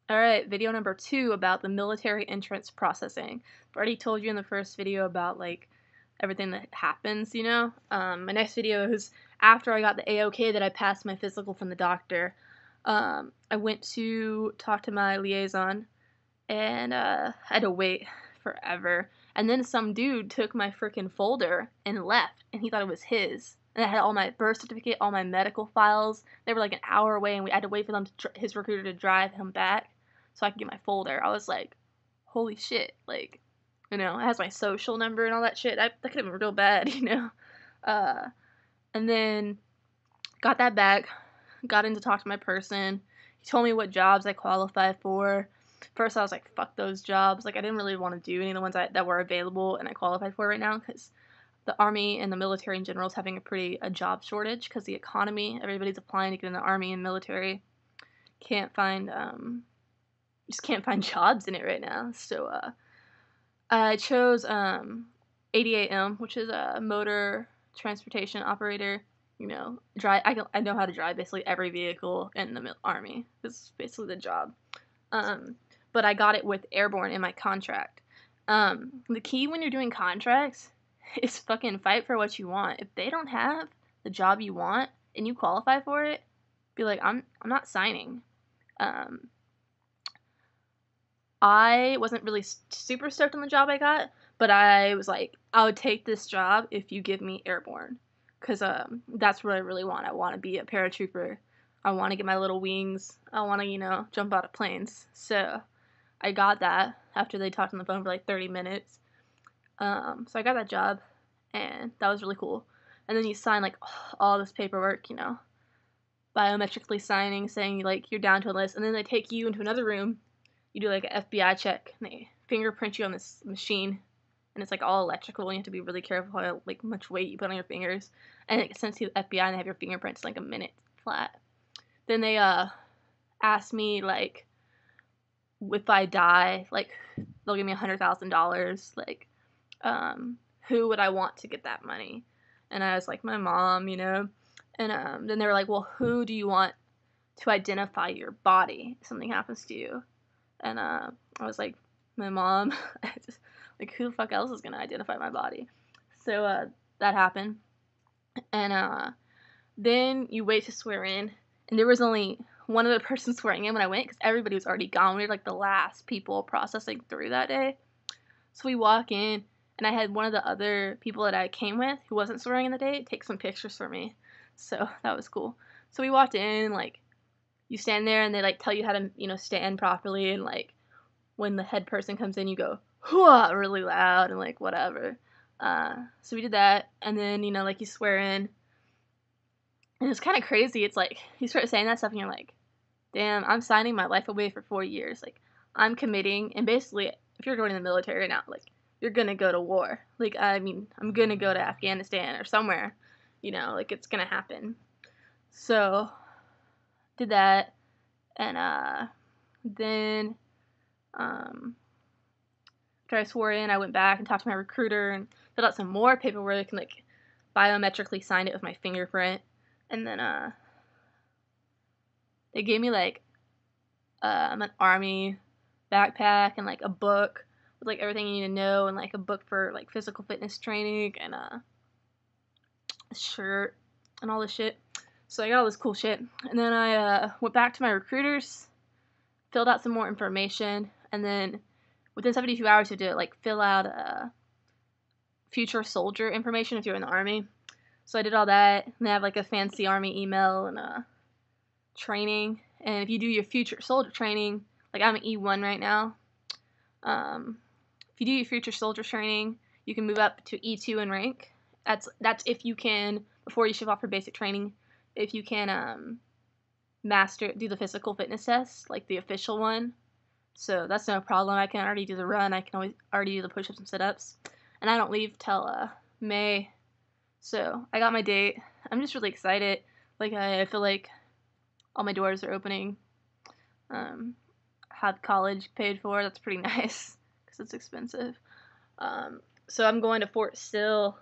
Alright, video number 2 about the military entrance processing. I've already told you in the first video about, like, everything that happens, you know? My next video is after I got the A-OK that I passed my physical from the doctor. I went to talk to my liaison, and I had to wait forever. And then some dude took my freaking folder and left, and he thought it was his. And I had all my birth certificate, all my medical files. They were like an hour away, and we had to wait for them his recruiter to drive him back so I could get my folder. I was like, holy shit, like, you know, it has my social number and all that shit. That could have been real bad, you know. And then got that back, got in to talk to my person. He told me what jobs I qualify for. First, I was like, fuck those jobs. Like, I didn't really want to do any of the ones that were available and I qualified for right now because the Army and the military in general is having a job shortage because the economy, everybody's applying to get in the Army and military. Just can't find jobs in it right now. So I chose 88M, which is a motor transportation operator. You know, I know how to drive basically every vehicle in the Army. It's basically the job. But I got it with airborne in my contract. The key when you're doing contracts is fucking fight for what you want. If they don't have the job you want and you qualify for it, be like, I'm not signing. I wasn't really super stoked on the job I got, but I was like, I would take this job if you give me airborne, because that's what I really want. I want to be a paratrooper. I want to get my little wings. I want to, you know, jump out of planes. So I got that after they talked on the phone for like 30 minutes. So I got that job, and that was really cool. And then you sign like all this paperwork, you know, biometrically signing, saying like you're down to a list, and then they take you into another room. You do like an FBI check, and they fingerprint you on this machine, and it's like all electrical, and you have to be really careful how like much weight you put on your fingers, and it sends to the FBI, and they have your fingerprints like a minute flat. Then they ask me like if I die, like they'll give me $100,000, like who would I want to get that money? And I was like, my mom, you know. And then they were like, well, who do you want to identify your body if something happens to you? And I was like, my mom. Just, like, who the fuck else is gonna identify my body? So that happened. And then you wait to swear in, and there was only one other person swearing in when I went because everybody was already gone. We were like the last people processing through that day. So we walk in, and I had one of the other people that I came with who wasn't swearing in the day take some pictures for me. So that was cool. So we walked in, like, you stand there and they like tell you how to, you know, stand properly, and like when the head person comes in you go hooah really loud and like whatever. So we did that, and then, you know, like you swear in, and it's kind of crazy. It's like you start saying that stuff and you're like, damn, I'm signing my life away for 4 years. Like, I'm committing, and basically if you're going in the military right now, like, you're gonna go to war. Like, I mean, I'm gonna go to Afghanistan or somewhere, you know, like it's gonna happen. So did that, and then after I swore in, I went back and talked to my recruiter and filled out some more paperwork and like biometrically signed it with my fingerprint. And then they gave me like an army backpack and like a book with like everything you need to know, and like a book for like physical fitness training, and a shirt and all this shit. So I got all this cool shit, and then I went back to my recruiters, filled out some more information, and then within 72 hours you have to like fill out future soldier information if you're in the Army. So I did all that, and they have like a fancy Army email and training. And if you do your future soldier training, like I'm an E1 right now, if you do your future soldier training, you can move up to E2 in rank. That's if you can, before you ship off for basic training, if you can do the physical fitness test, like the official one. So that's no problem. I can already do the run. I can already do the push-ups and sit-ups. And I don't leave till May. So I got my date. I'm just really excited. Like, I feel like all my doors are opening. Have college paid for. That's pretty nice because it's expensive. So I'm going to Fort Sill,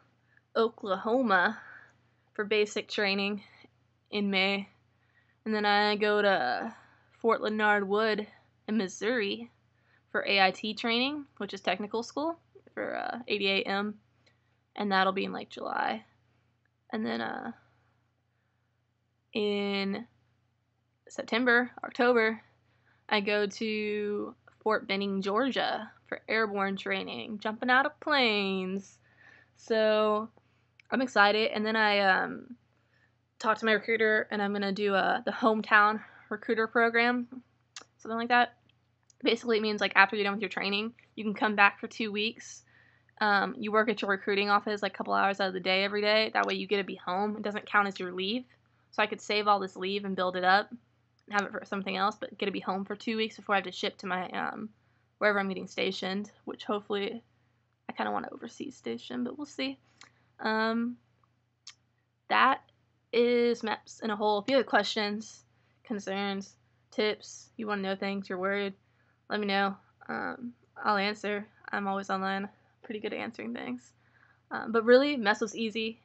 Oklahoma for basic training in May. And then I go to Fort Leonard Wood in Missouri for AIT training, which is technical school for 88M, and that'll be in like July. And then in October, I go to Fort Benning, Georgia for airborne training, jumping out of planes. So I'm excited. And then I talked to my recruiter, and I'm going to do the hometown recruiter program, something like that. Basically, it means like after you're done with your training, you can come back for 2 weeks. You work at your recruiting office like a couple hours out of the day every day. That way you get to be home. It doesn't count as your leave. So I could save all this leave and build it up and have it for something else, but get to be home for 2 weeks before I have to ship to my wherever I'm getting stationed, which hopefully I kind of want to overseas station, but we'll see. That is MEPS in a whole. If you have questions, concerns, tips, you want to know things, you're worried, let me know. I'll answer. I'm always online, pretty good at answering things. But really, MEPS was easy.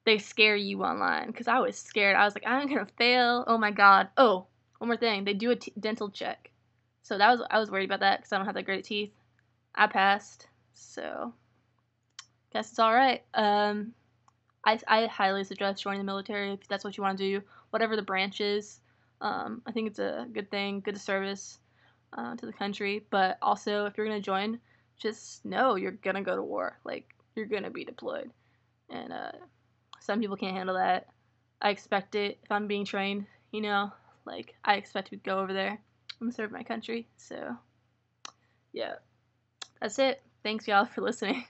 They scare you online, because I was scared. I was like, I'm gonna fail. Oh my god. Oh, one more thing. They do a dental check. So I was worried about that because I don't have that great teeth. I passed, so guess it's all right. I highly suggest joining the military if that's what you want to do, whatever the branch is. I think it's a good thing, good service to the country. But also, if you're gonna join, just know you're gonna go to war. Like, you're gonna be deployed, and some people can't handle that. I expect it if I'm being trained. Like, I expect to go over there and serve my country. So, yeah, that's it. Thanks, y'all, for listening.